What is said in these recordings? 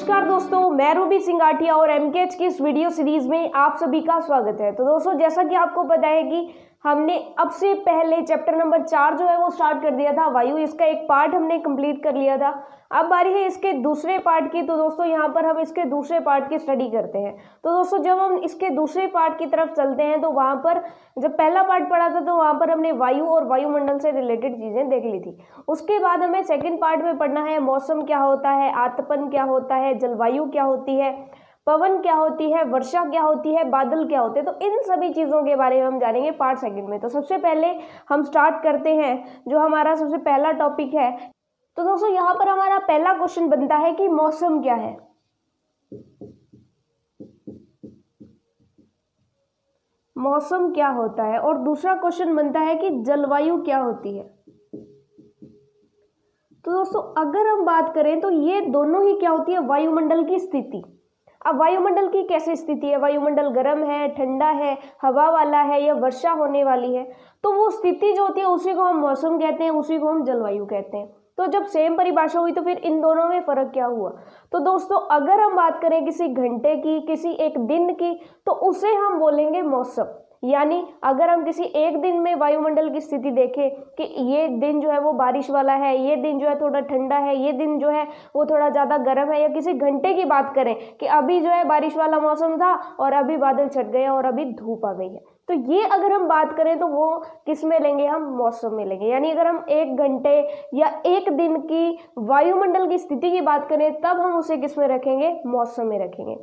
नमस्कार दोस्तों, मैं रूबी सिंगाठिया और एमकेएच की इस वीडियो सीरीज में आप सभी का स्वागत है। तो दोस्तों, जैसा कि आपको पता है कि हमने अब से पहले चैप्टर नंबर 4 जो है वो स्टार्ट कर दिया था, वायु। इसका एक पार्ट हमने कंप्लीट कर लिया था। अब बारी है इसके दूसरे पार्ट की। तो दोस्तों, यहाँ पर हम इसके दूसरे पार्ट की स्टडी करते हैं। तो दोस्तों, जब हम इसके दूसरे पार्ट की तरफ चलते हैं तो वहाँ पर जब पहला पार्ट पढ़ा था तो वहाँ पर हमने वायु और वायुमंडल से रिलेटेड चीज़ें देख ली थी। उसके बाद हमें सेकेंड पार्ट में पढ़ना है मौसम क्या होता है, आतपन क्या होता है, जलवायु क्या होती है, पवन क्या होती है, वर्षा क्या होती है, बादल क्या होते हैं। तो इन सभी चीज़ों के बारे में हम जानेंगे पार्ट सेकंड में। तो सबसे पहले हम स्टार्ट करते हैं जो हमारा सबसे पहला टॉपिक है। तो दोस्तों, यहाँ पर हमारा पहला क्वेश्चन बनता है कि मौसम क्या है। मौसम क्या होता है। और दूसरा क्वेश्चन बनता है कि जलवायु क्या होती है। तो दोस्तों, अगर हम बात करें तो ये दोनों ही क्या होती है, वायुमंडल की स्थिति। अब वायुमंडल की कैसे स्थिति है, वायुमंडल गर्म है, ठंडा है, हवा वाला है या वर्षा होने वाली है, तो वो स्थिति जो होती है उसी को हम मौसम कहते हैं, उसी को हम जलवायु कहते हैं। तो जब सेम परिभाषा हुई तो फिर इन दोनों में फर्क क्या हुआ। तो दोस्तों, अगर हम बात करें किसी घंटे की, किसी एक दिन की, तो उसे हम बोलेंगे मौसम। यानी अगर हम किसी एक दिन में वायुमंडल की स्थिति देखें कि ये दिन जो है वो बारिश वाला है, ये दिन जो है थोड़ा ठंडा है, ये दिन जो है वो थोड़ा ज़्यादा गर्म है, या किसी घंटे की बात करें कि अभी जो है बारिश वाला मौसम था और अभी बादल छट गए और अभी धूप आ गई है, तो ये अगर हम बात करें तो वो किस में लेंगे, हम मौसम में लेंगे। यानी अगर हम एक घंटे या एक दिन की वायुमंडल की स्थिति की बात करें तब हम उसे किस में रखेंगे, मौसम में रखेंगे।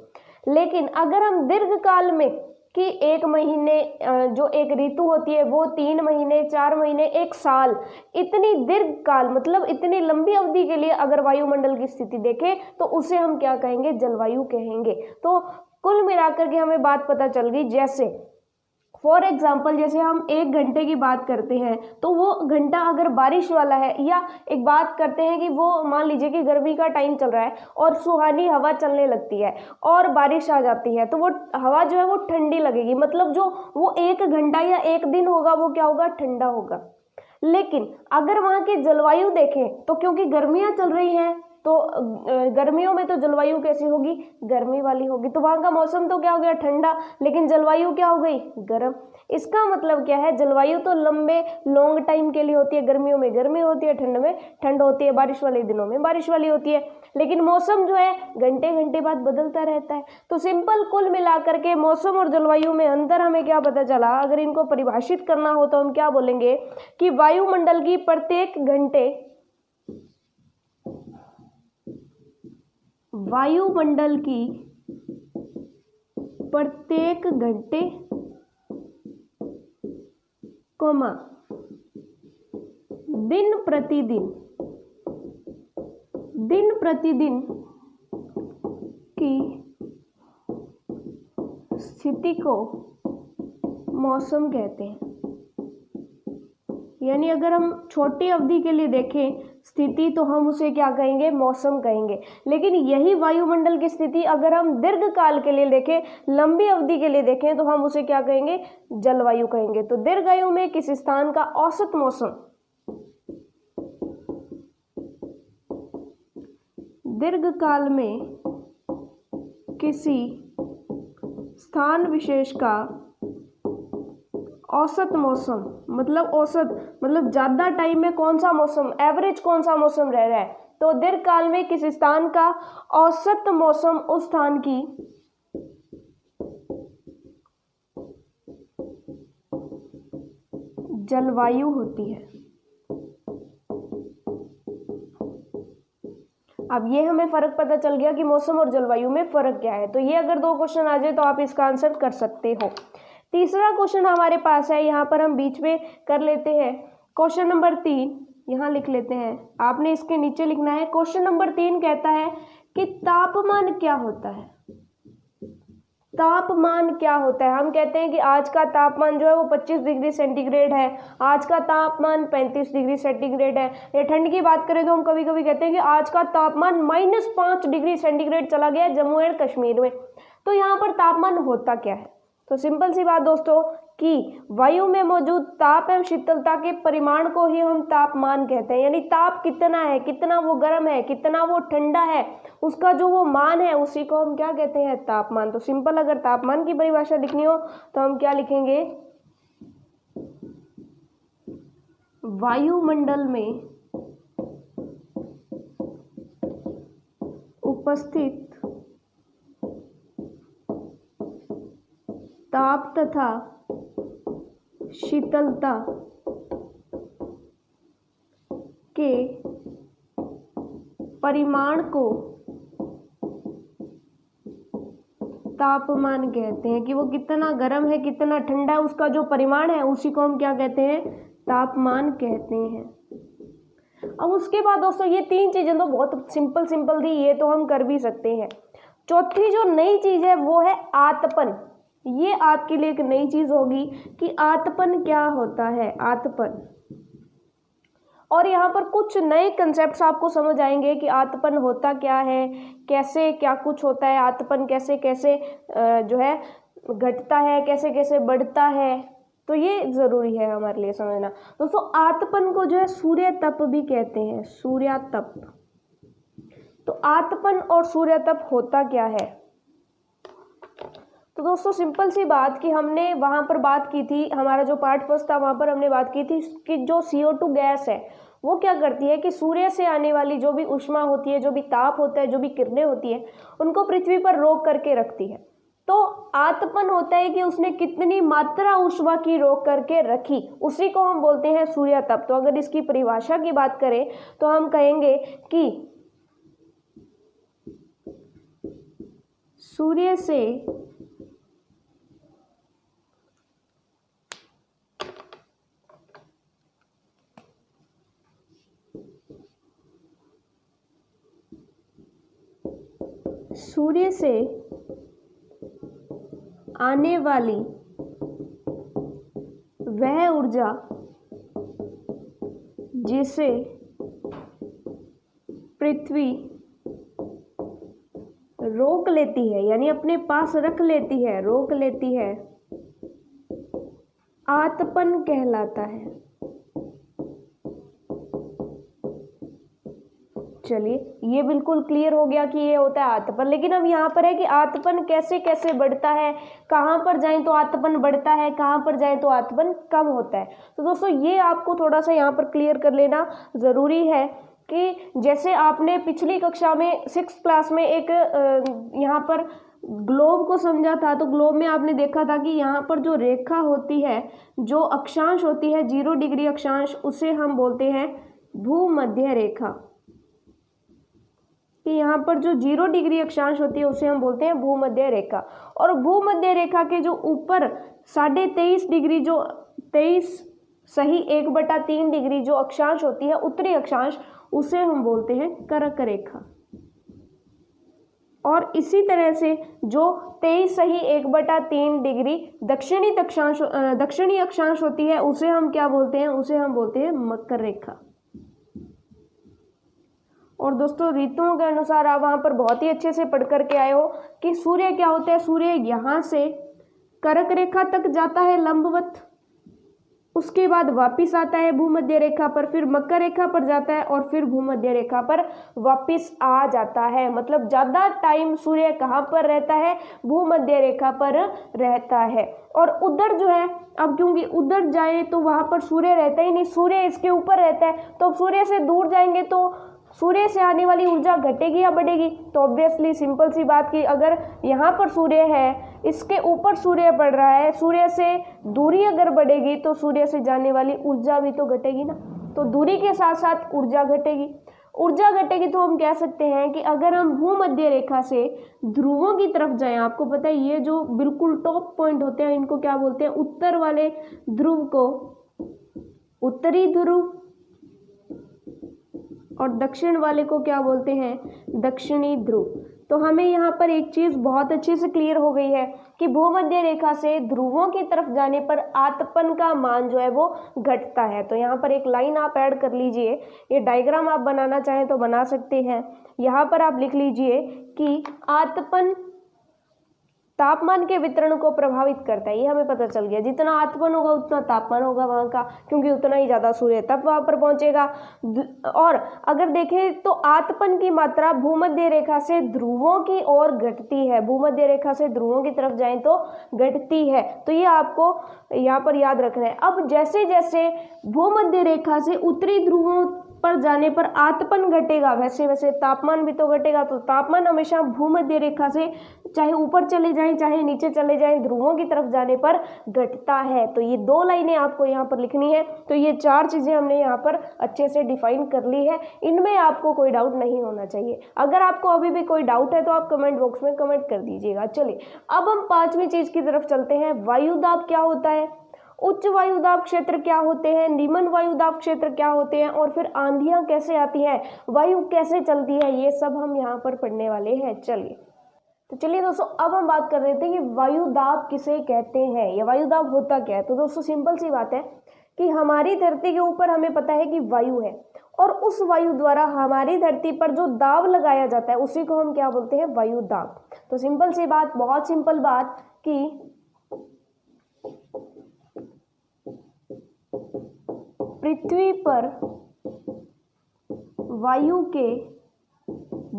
लेकिन अगर हम दीर्घ काल में कि एक महीने जो एक ऋतु होती है वो 3 महीने, 4 महीने, 1 साल, इतनी दीर्घ काल मतलब इतनी लंबी अवधि के लिए अगर वायुमंडल की स्थिति देखें तो उसे हम क्या कहेंगे, जलवायु कहेंगे। तो कुल मिलाकर के हमें बात पता चल गई। जैसे फॉर एग्जाम्पल, जैसे हम एक घंटे की बात करते हैं तो वो घंटा अगर बारिश वाला है, या एक बात करते हैं कि वो मान लीजिए कि गर्मी का टाइम चल रहा है और सुहानी हवा चलने लगती है और बारिश आ जाती है, तो वो हवा जो है वो ठंडी लगेगी। मतलब जो वो एक घंटा या एक दिन होगा वो क्या होगा, ठंडा होगा। लेकिन अगर वहाँ की जलवायु देखें तो क्योंकि गर्मियाँ चल रही हैं तो गर्मियों में तो जलवायु कैसी होगी, गर्मी वाली होगी। तो वहाँ का मौसम तो क्या हो गया, ठंडा, लेकिन जलवायु क्या हो गई, गर्म। इसका मतलब क्या है, जलवायु तो लंबे लॉन्ग टाइम के लिए होती है, गर्मियों में गर्मी होती है, ठंड में ठंड होती है, बारिश वाले दिनों में बारिश वाली होती है। लेकिन मौसम जो है घंटे घंटे बाद बदलता रहता है। तो सिंपल कुल मिलाकर के मौसम और जलवायु में अंतर हमें क्या पता चला। अगर इनको परिभाषित करना हो तो हम क्या बोलेंगे कि वायुमंडल की प्रत्येक घंटे, वायुमंडल की प्रत्येक घंटे कोमा दिन प्रतिदिन की स्थिति को मौसम कहते हैं। यानी अगर हम छोटी अवधि के लिए देखें स्थिति तो हम उसे क्या कहेंगे, मौसम कहेंगे। लेकिन यही वायुमंडल की स्थिति अगर हम दीर्घ काल के लिए देखें, लंबी अवधि के लिए देखें, तो हम उसे क्या कहेंगे, जलवायु कहेंगे। तो दीर्घायु में किसी स्थान का औसत मौसम, दीर्घ काल में किसी स्थान विशेष का औसत मौसम, मतलब औसत मतलब ज्यादा टाइम में कौन सा मौसम, एवरेज कौन सा मौसम रह रहा है, तो दीर्घ काल में किसी स्थान का औसत मौसम उस स्थान की जलवायु होती है। अब ये हमें फर्क पता चल गया कि मौसम और जलवायु में फर्क क्या है। तो ये अगर 2 क्वेश्चन आ जाए तो आप इसका आंसर कर सकते हो। तीसरा क्वेश्चन हमारे पास है, यहाँ पर हम बीच में कर लेते हैं। क्वेश्चन नंबर 3 यहाँ लिख लेते हैं, आपने इसके नीचे लिखना है। क्वेश्चन नंबर 3 कहता है कि तापमान क्या होता है। तापमान क्या होता है। हम कहते हैं कि आज का तापमान जो है वो 25 डिग्री सेंटीग्रेड है, आज का तापमान 35 डिग्री सेंटीग्रेड है। या ठंड की बात करें तो हम कभी कभी कहते हैं कि आज का तापमान -5 डिग्री सेंटीग्रेड चला गया जम्मू एंड कश्मीर में। तो यहाँ पर तापमान होता क्या है। तो सिंपल सी बात दोस्तों, कि वायु में मौजूद ताप एवं शीतलता के परिमाण को ही हम तापमान कहते हैं। यानी ताप कितना है, कितना वो गर्म है, कितना वो ठंडा है, उसका जो वो मान है उसी को हम क्या कहते हैं, तापमान। तो सिंपल अगर तापमान की परिभाषा लिखनी हो तो हम क्या लिखेंगे, वायुमंडल में उपस्थित ताप तथा शीतलता के परिमाण को तापमान कहते हैं। कि वो कितना गर्म है, कितना ठंडा है, उसका जो परिमाण है उसी को हम क्या कहते हैं, तापमान कहते हैं। अब उसके बाद दोस्तों ये तीन चीजें तो बहुत सिंपल थी, ये तो हम कर भी सकते हैं। चौथी जो नई चीज है वो है आतपन। ये आपके लिए एक नई चीज होगी कि आतपन क्या होता है, आतपन। और यहाँ पर कुछ नए कंसेप्ट्स आपको समझ आएंगे कि आतपन होता क्या है, कैसे क्या कुछ होता है, आतपन कैसे कैसे जो है घटता है, कैसे कैसे बढ़ता है। तो ये जरूरी है हमारे लिए समझना। दोस्तों आतपन को जो है सूर्य तप भी कहते हैं, सूर्य तप। तो आतपन और सूर्य तप होता क्या है, तो दोस्तों सिंपल सी बात कि हमने वहाँ पर बात की थी, हमारा जो पार्ट फर्स्ट था वहाँ पर हमने बात की थी कि जो CO2 गैस है वो क्या करती है कि सूर्य से आने वाली जो भी ऊष्मा होती है, जो भी ताप होता है, जो भी किरणें होती है, उनको पृथ्वी पर रोक करके रखती है। तो आतपन होता है कि उसने कितनी मात्रा ऊष्मा की रोक करके रखी, उसी को हम बोलते हैं सूर्य तप। तो अगर इसकी परिभाषा की बात करें तो हम कहेंगे कि सूर्य से आने वाली वह ऊर्जा जिसे पृथ्वी रोक लेती है, यानी अपने पास रख लेती है, रोक लेती है, आतपन कहलाता है। चलिए ये बिल्कुल क्लियर हो गया कि ये होता है आतपन। लेकिन अब यहाँ पर है कि आतपन कैसे कैसे बढ़ता है, कहाँ पर जाएं तो आतपन बढ़ता है, कहाँ पर जाएं तो आतपन कम होता है। तो दोस्तों ये आपको थोड़ा सा यहाँ पर क्लियर कर लेना ज़रूरी है कि जैसे आपने पिछली कक्षा में 6th क्लास में एक यहाँ पर ग्लोब को समझा था, तो ग्लोब में आपने देखा था कि यहाँ पर जो रेखा होती है, जो अक्षांश होती है 0 डिग्री अक्षांश, उसे हम बोलते हैं भूमध्य रेखा। कि यहाँ पर जो 0 डिग्री अक्षांश होती है उसे हम बोलते हैं भूमध्य रेखा। और भूमध्य रेखा के जो ऊपर 23.5 डिग्री, जो 23 सही 1/3 डिग्री जो अक्षांश होती है, उत्तरी अक्षांश, उसे हम बोलते हैं कर्क रेखा। और इसी तरह से जो 23 सही 1/3 डिग्री दक्षिणी अक्षांश होती है, उसे हम क्या बोलते हैं, उसे हम बोलते हैं मकर रेखा। और दोस्तों ऋतुओं के अनुसार आप वहाँ पर बहुत ही अच्छे से पढ़ करके आए हो कि सूर्य क्या होता है, सूर्य यहाँ से कर्क रेखा तक जाता है लंबवत, उसके बाद वापिस आता है भूमध्य रेखा पर, फिर मकर रेखा पर जाता है और फिर भूमध्य रेखा पर वापिस आ जाता है। मतलब ज़्यादा टाइम सूर्य कहाँ पर रहता है, भूमध्य रेखा पर रहता है। और उधर जो है, अब क्योंकि उधर जाए तो वहाँ पर सूर्य रहता ही नहीं, सूर्य इसके ऊपर रहता है, तो सूर्य से दूर जाएंगे तो सूर्य से आने वाली ऊर्जा घटेगी या बढ़ेगी। तो ऑब्वियसली सिंपल सी बात कि अगर यहाँ पर सूर्य है, इसके ऊपर सूर्य पड़ रहा है, सूर्य से दूरी अगर बढ़ेगी तो सूर्य से जाने वाली ऊर्जा भी तो घटेगी ना। तो दूरी के साथ साथ ऊर्जा घटेगी, ऊर्जा घटेगी तो हम कह सकते हैं कि अगर हम भूमध्य रेखा से ध्रुवों की तरफ जाएं, आपको पता है ये जो बिल्कुल टॉप पॉइंट होते हैं इनको क्या बोलते हैं, उत्तर वाले ध्रुव को उत्तरी ध्रुव और दक्षिण वाले को क्या बोलते हैं, दक्षिणी ध्रुव। तो हमें यहाँ पर एक चीज़ बहुत अच्छे से क्लियर हो गई है कि भूमध्य रेखा से ध्रुवों की तरफ जाने पर आतपन का मान जो है वो घटता है। तो यहाँ पर एक लाइन आप ऐड कर लीजिए, ये डायग्राम आप बनाना चाहें तो बना सकते हैं। यहाँ पर आप लिख लीजिए कि आतपन तापमान के वितरण को प्रभावित करता है, ये हमें पता चल गया। जितना आतपन होगा उतना तापमान होगा वहाँ का, क्योंकि उतना ही ज़्यादा सूर्य तप वहाँ पर पहुँचेगा। और अगर देखें तो आतपन की मात्रा भूमध्य रेखा से ध्रुवों की ओर घटती है, भूमध्य रेखा से ध्रुवों की तरफ जाएं तो घटती है, तो ये आपको यहाँ पर याद रखना है। अब जैसे जैसे भूमध्य रेखा से उत्तरी ध्रुवों पर जाने पर आतपन घटेगा, वैसे वैसे तापमान भी तो घटेगा। तो तापमान हमेशा भूमध्य रेखा से चाहे ऊपर चले जाएं चाहे नीचे चले जाएं, ध्रुवों की तरफ जाने पर घटता है। तो ये 2 लाइनें आपको यहाँ पर लिखनी है। तो ये 4 चीज़ें हमने यहाँ पर अच्छे से डिफाइन कर ली है, इनमें आपको कोई डाउट नहीं होना चाहिए। अगर आपको अभी भी कोई डाउट है तो आप कमेंट बॉक्स में कमेंट कर दीजिएगा। चलिए अब हम 5वीं चीज़ की तरफ चलते हैं। वायुदाब क्या होता है, उच्च वायुदाब क्षेत्र क्या होते हैं, निम्न वायुदाब क्षेत्र क्या होते हैं, और फिर आंधियां कैसे आती हैं, वायु कैसे चलती है, ये सब हम यहाँ पर पढ़ने वाले हैं। चलिए दोस्तों, अब हम बात कर रहे थे कि वायुदाब किसे कहते हैं या वायुदाब होता क्या है। तो दोस्तों सिंपल सी बात है कि हमारी धरती के ऊपर हमें पता है कि वायु है, और उस वायु द्वारा हमारी धरती पर जो दाब लगाया जाता है उसी को हम क्या बोलते हैं, वायुदाब। तो सिंपल सी बात, बहुत सिंपल बात कि पृथ्वी पर वायु के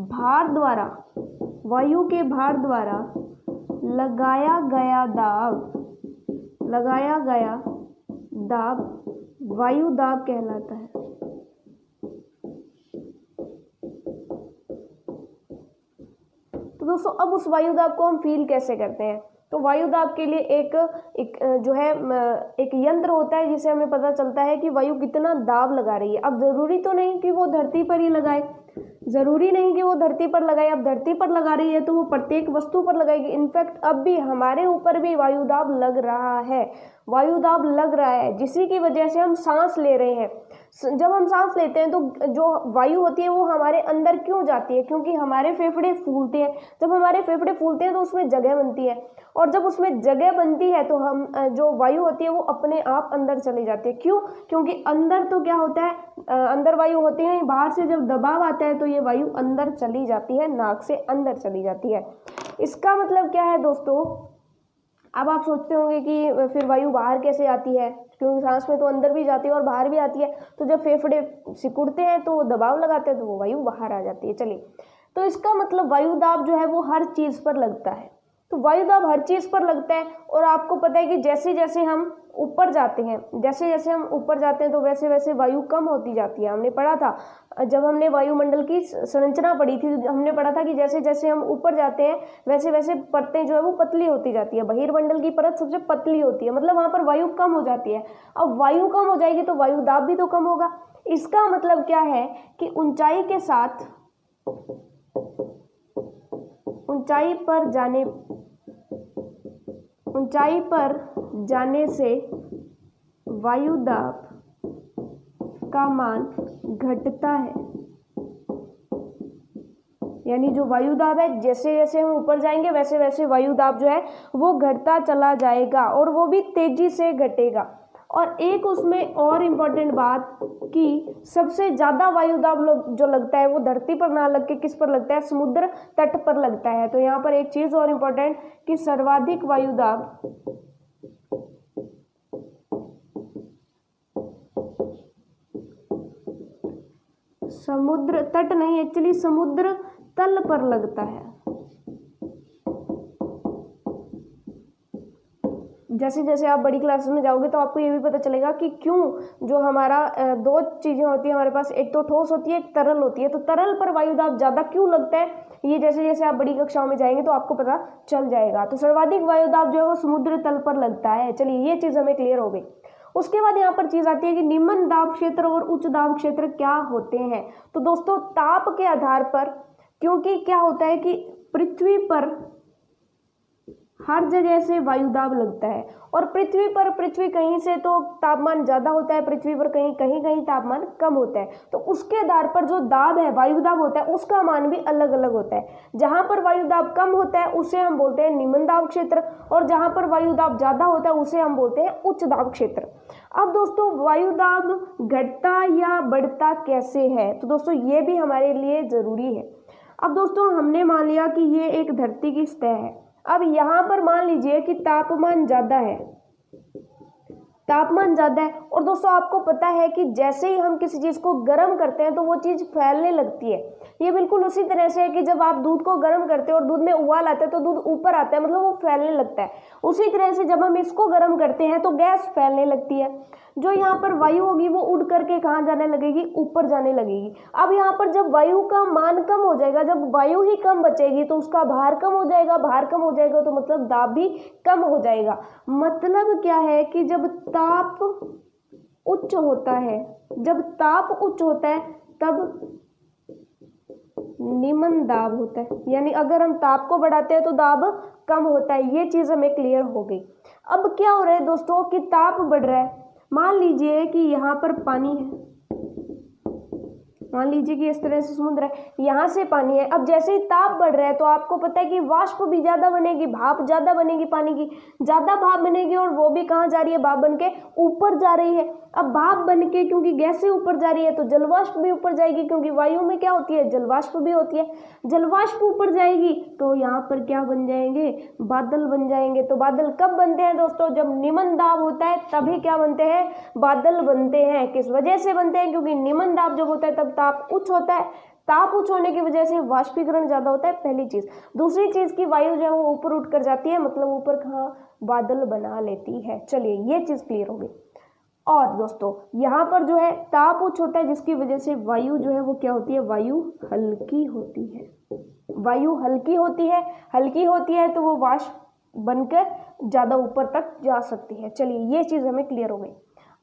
भार द्वारा लगाया गया दाब वायु दाब कहलाता है। तो दोस्तों अब उस वायु दाब को हम फील कैसे करते हैं। तो वायुदाब के लिए एक यंत्र होता है जिसे हमें पता चलता है कि वायु कितना दाब लगा रही है। अब जरूरी तो नहीं कि वो धरती पर ही लगाए, जरूरी नहीं कि वो धरती पर लगाए। अब धरती पर लगा रही है तो वो प्रत्येक वस्तु पर लगाएगी। इनफैक्ट अब भी हमारे ऊपर भी वायुदाब लग रहा है, वायुदाब लग रहा है, जिसी की वजह से हम सांस ले रहे हैं। जब हम सांस लेते हैं तो जो वायु होती है वो हमारे अंदर क्यों जाती है, क्योंकि हमारे फेफड़े फूलते हैं। जब हमारे फेफड़े फूलते हैं तो उसमें जगह बनती है, और जब उसमें जगह बनती है तो हम जो वायु होती है वो अपने आप अंदर चली जाती है। क्यों? क्योंकि अंदर तो क्या होता है, अंदर वायु होती है, बाहर से जब दबाव आता है तो ये वायु अंदर चली जाती है, नाक से अंदर चली जाती है। इसका मतलब क्या है दोस्तों, अब आप सोचते होंगे कि फिर वायु बाहर कैसे आती है, क्योंकि सांस में तो अंदर भी जाती है और बाहर भी आती है। तो जब फेफड़े सिकुड़ते हैं तो वो दबाव लगाते हैं तो वो वायु बाहर आ जाती है। चलिए, तो इसका मतलब वायुदाब जो है वो हर चीज़ पर लगता है। तो वायुदाब हर चीज़ पर लगता है, और आपको पता है कि जैसे जैसे हम ऊपर जाते हैं तो वैसे वैसे वायु कम होती जाती है। हमने पढ़ा था जब हमने वायुमंडल की संरचना पढ़ी थी, हमने पढ़ा था कि जैसे जैसे हम ऊपर जाते हैं वैसे वैसे परतें जो है वो पतली होती जाती है। बहिर्मंडल की परत सबसे पतली होती है, मतलब वहाँ पर वायु कम हो जाती है। अब वायु कम हो जाएगी तो वायुदाब भी तो कम होगा। इसका मतलब क्या है कि ऊंचाई पर जाने से वायुदाब का मान घटता है। यानी जो वायुदाब है, जैसे जैसे हम ऊपर जाएंगे वैसे वैसे वायुदाब जो है वो घटता चला जाएगा, और वो भी तेजी से घटेगा। और एक उसमें और इम्पोर्टेंट बात कि सबसे ज़्यादा वायुदाब जो लगता है वो धरती पर ना लग के किस पर लगता है, समुद्र तट पर लगता है। तो यहाँ पर एक चीज़ और इम्पोर्टेंट कि सर्वाधिक वायुदाब समुद्र तट नहीं, एक्चुअली समुद्र तल पर लगता है। जैसे जैसे आप बड़ी क्लासेस में जाओगे तो आपको ये भी पता चलेगा कि क्यों जो हमारा 2 चीज़ें होती हैं हमारे पास, एक तो ठोस होती है, एक तरल होती है। तो तरल पर वायुदाब ज़्यादा क्यों लगता है, ये जैसे जैसे आप बड़ी कक्षाओं में जाएंगे तो आपको पता चल जाएगा। तो सर्वाधिक वायुदाब जो है वो समुद्र तल पर लगता है। चलिए, ये चीज़ हमें क्लियर हो गई। उसके बाद यहाँ पर चीज़ आती है कि निम्न दाब क्षेत्र और उच्च दाब क्षेत्र क्या होते हैं। तो दोस्तों ताप के आधार पर, क्योंकि क्या होता है कि पृथ्वी पर हर जगह से वायुदाब लगता है, और पृथ्वी कहीं से तो तापमान ज़्यादा होता है, पृथ्वी पर कहीं तापमान कम होता है। तो उसके आधार पर जो दाब है, वायुदाब होता है, उसका मान भी अलग अलग होता है। जहाँ पर वायुदाब कम होता है उसे हम बोलते हैं निम्न दाब क्षेत्र, और जहाँ पर वायुदाब ज़्यादा होता है उसे हम बोलते हैं उच्च दाब क्षेत्र। अब दोस्तों वायुदाब घटता या बढ़ता कैसे है, तो दोस्तों ये भी हमारे लिए ज़रूरी है। अब दोस्तों हमने मान लिया कि ये एक धरती की सतह है। अब यहाँ पर मान लीजिए कि तापमान ज़्यादा है, तापमान ज़्यादा है, और दोस्तों आपको पता है कि जैसे ही हम किसी चीज़ को गर्म करते हैं तो वो चीज़ फैलने लगती है। ये बिल्कुल उसी तरह से है कि जब आप दूध को गर्म करते हो और दूध में उबाल आता है तो दूध ऊपर आता है, मतलब वो फैलने लगता है। उसी तरह से जब हम इसको गर्म करते हैं तो गैस फैलने लगती है। जो यहाँ पर वायु होगी वो उड़ करके कहाँ जाने लगेगी, ऊपर जाने लगेगी। अब यहाँ पर जब वायु का मान कम हो जाएगा, जब वायु ही कम बचेगी तो उसका भार कम हो जाएगा, भार कम हो जाएगा तो मतलब दाब भी कम हो जाएगा। मतलब क्या है कि जब ताप उच्च होता है, जब ताप उच्च होता है तब निम्न दाब होता है, यानी अगर हम ताप को बढ़ाते हैं तो दाब कम होता है। ये चीज़ हमें क्लियर हो गई। अब क्या हो रहा है दोस्तों कि ताप बढ़ रहा है। मान लीजिए कि यहाँ पर पानी है, मान लीजिए कि इस तरह से समुद्र है, यहाँ से पानी है। अब जैसे ही ताप बढ़ रहा है तो आपको पता है कि वाष्प भी ज़्यादा बनेगी, भाप ज़्यादा बनेगी, पानी की ज़्यादा भाप बनेगी, और वो भी कहाँ जा रही है, भाप बन के ऊपर जा रही है। अब भाप बन के क्योंकि गैस से ऊपर जा रही है तो जलवाष्प भी ऊपर जाएगी, क्योंकि वायु में क्या होती है, जलवाष्प भी होती है। जलवाष्प ऊपर जाएगी तो यहाँ पर क्या बन जाएंगे, बादल बन जाएंगे। तो बादल कब बनते हैं दोस्तों, जब निम्न दाब होता है तभी क्या बनते हैं, बादल बनते हैं। किस वजह से बनते हैं, क्योंकि निम्न दाब जब होता है तब ताप उच्च होता है, ताप उच्च होने की वजह से वाष्पीकरण ज्यादा होता है, पहली चीज। दूसरी चीज की वायु जो है वो ऊपर उठ कर जाती है, मतलब ऊपर कहाँ, बादल बना लेती है। चलिए ये चीज क्लियर हो गई। और दोस्तों यहाँ पर जो है ताप उच्च होता है जिसकी वजह से वायु जो है वो क्या होती है, वायु हल्की होती है। वायु हल्की होती है, हल्की होती है तो वो वाष्प बनकर ज्यादा ऊपर तक जा सकती है। चलिए ये चीज हमें क्लियर हो गई।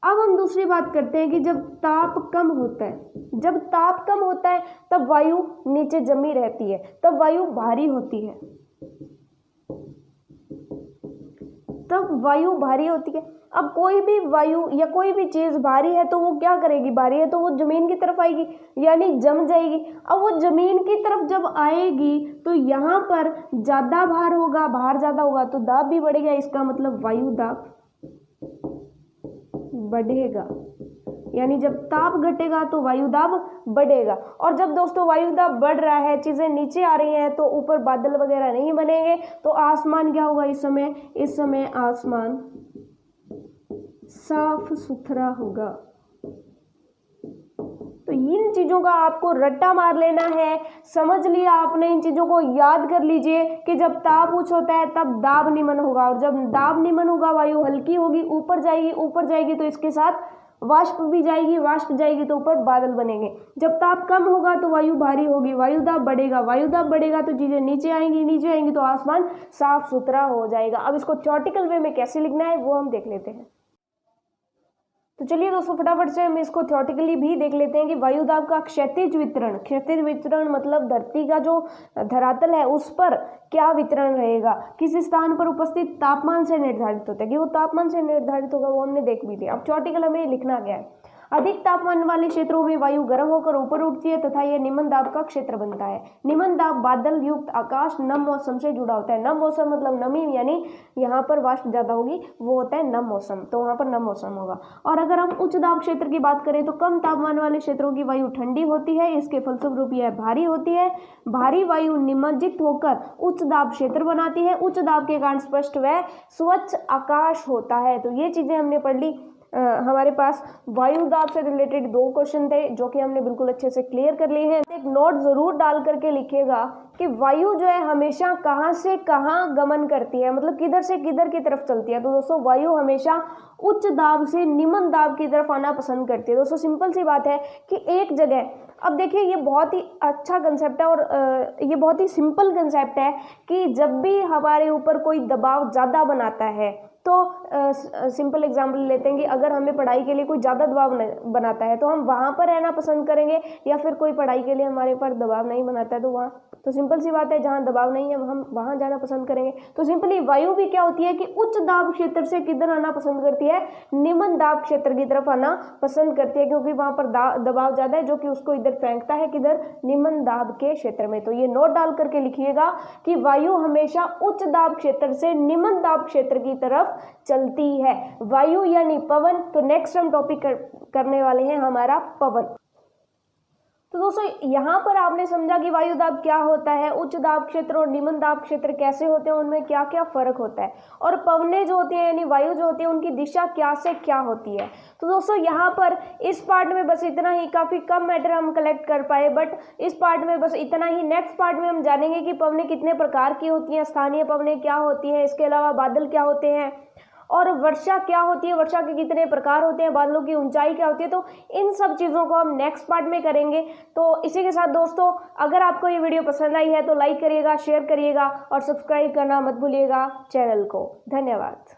अब हम दूसरी बात करते हैं कि जब ताप कम होता है, जब ताप कम होता है तब वायु नीचे जमी रहती है, तब वायु भारी होती है, तब वायु भारी होती है। अब कोई भी वायु या कोई भी चीज भारी है तो वो क्या करेगी, भारी है तो वो जमीन की तरफ आएगी, यानी जम जाएगी। अब वो जमीन की तरफ जब आएगी तो यहाँ पर ज्यादा भार होगा, भार ज्यादा होगा तो दाब भी बढ़ेगा, इसका मतलब वायु दाब बढ़ेगा। यानी जब ताप घटेगा तो वायु दाब बढ़ेगा। और जब दोस्तों वायु दाब बढ़ रहा है, चीजें नीचे आ रही हैं, तो ऊपर बादल वगैरह नहीं बनेंगे, तो आसमान क्या होगा इस समय आसमान साफ सुथरा होगा। तो इन चीजों का आपको रट्टा मार लेना है, समझ लिया आपने, इन चीजों को याद कर लीजिए कि जब ताप उच्च होता है तब दाब निम्न होगा, और जब दाब निम्न होगा वायु हल्की होगी, ऊपर जाएगी, ऊपर जाएगी तो इसके साथ वाष्प भी जाएगी, वाष्प जाएगी तो ऊपर बादल बनेंगे। जब ताप कम होगा तो वायु भारी होगी, वायु दाब बढ़ेगा, वायु दाब बढ़ेगा तो चीजें नीचे आएंगी, नीचे आएंगी तो आसमान साफ सुथरा हो जाएगा। अब इसको थ्योरेटिकल वे में कैसे लिखना है वो हम देख लेते हैं। तो चलिए दोस्तों फटाफट से हम इसको थ्योरेटिकली भी देख लेते हैं कि वायु दाब का क्षैतिज वितरण, क्षैतिज वितरण मतलब धरती का जो धरातल है उस पर क्या वितरण रहेगा, किस स्थान पर उपस्थित तापमान से निर्धारित होता है, कि वो तापमान से निर्धारित होगा, वो हमने देख भी लिया। अब थ्योरेटिकल हमें लिखना गया है। अधिक तापमान वाले क्षेत्रों में वायु गर्म होकर ऊपर उठती है तथा यह निम्न दाब का क्षेत्र बनता है। निम्न दाब बादल युक्त आकाश नम मौसम से जुड़ा होता है। नम मौसम मतलब नमी, यानी यहाँ पर वाष्प ज्यादा होगी, वो होता है नम मौसम, तो वहाँ पर नम मौसम होगा। और अगर हम उच्च दाब क्षेत्र की बात करें तो कम तापमान वाले क्षेत्रों की वायु ठंडी होती है, इसके फलस्वरूप यह भारी होती है। भारी वायु निमज्जित होकर उच्च दाब क्षेत्र बनाती है। उच्च दाब के कारण स्पष्ट व स्वच्छ आकाश होता है। तो ये चीजें हमने पढ़ ली। हमारे पास वायु दाब से रिलेटेड 2 क्वेश्चन थे जो कि हमने बिल्कुल अच्छे से क्लियर कर लिए हैं। एक नोट जरूर डाल करके लिखिएगा कि वायु जो है हमेशा कहाँ से कहाँ गमन करती है, मतलब किधर से किधर की तरफ चलती है। तो दोस्तों वायु हमेशा उच्च दाब से निम्न दाब की तरफ आना पसंद करती है। दोस्तों सिंपल सी बात है कि एक जगह, अब देखिए ये बहुत ही अच्छा कंसेप्ट है और ये बहुत ही सिंपल कंसेप्ट है कि जब भी हमारे ऊपर कोई दबाव ज़्यादा बनाता है तो सिंपल एग्जाम्पल लेते हैं कि अगर हमें पढ़ाई के लिए कोई ज़्यादा दबाव बनाता है तो हम वहाँ पर रहना पसंद करेंगे, या फिर कोई पढ़ाई के लिए हमारे ऊपर दबाव नहीं बनाता है तो वहाँ, तो सिंपल सी बात है जहाँ दबाव नहीं है हम वहाँ जाना पसंद करेंगे। तो सिंपली वायु भी क्या होती है कि उच्च दाब क्षेत्र से किधर आना पसंद करती है, निम्न दाब क्षेत्र की तरफ आना पसंद करती है, क्योंकि वहाँ पर दबाव ज़्यादा है जो कि उसको इधर फेंकता है, किधर, निम्न दाब के क्षेत्र में। तो ये नोट डाल करके लिखिएगा कि वायु हमेशा उच्च दाब क्षेत्र से निम्न दाब क्षेत्र की तरफ चलती है। वायु यानी पवन। तो नेक्स्ट हम टॉपिक करने वाले हैं हमारा पवन। तो दोस्तों यहाँ पर आपने समझा कि वायु दाब क्या होता है, उच्च दाब क्षेत्र और निम्न दाब क्षेत्र कैसे होते हैं, उनमें क्या क्या फर्क होता है, और पवनें जो होती है यानी वायु जो होती है उनकी दिशा क्या से क्या होती है। तो दोस्तों यहाँ पर इस पार्ट में बस इतना ही, काफ़ी कम मैटर हम कलेक्ट कर पाए, बट इस पार्ट में बस इतना ही। नेक्स्ट पार्ट में हम जानेंगे कि पवनें कितने प्रकार की होती हैं, स्थानीय पवनें क्या होती हैं, इसके अलावा बादल क्या होते हैं, और वर्षा क्या होती है, वर्षा के कितने प्रकार होते हैं, बादलों की ऊंचाई क्या होती है। तो इन सब चीज़ों को हम नेक्स्ट पार्ट में करेंगे। तो इसी के साथ दोस्तों, अगर आपको ये वीडियो पसंद आई है तो लाइक करिएगा, शेयर करिएगा और सब्सक्राइब करना मत भूलिएगा चैनल को। धन्यवाद।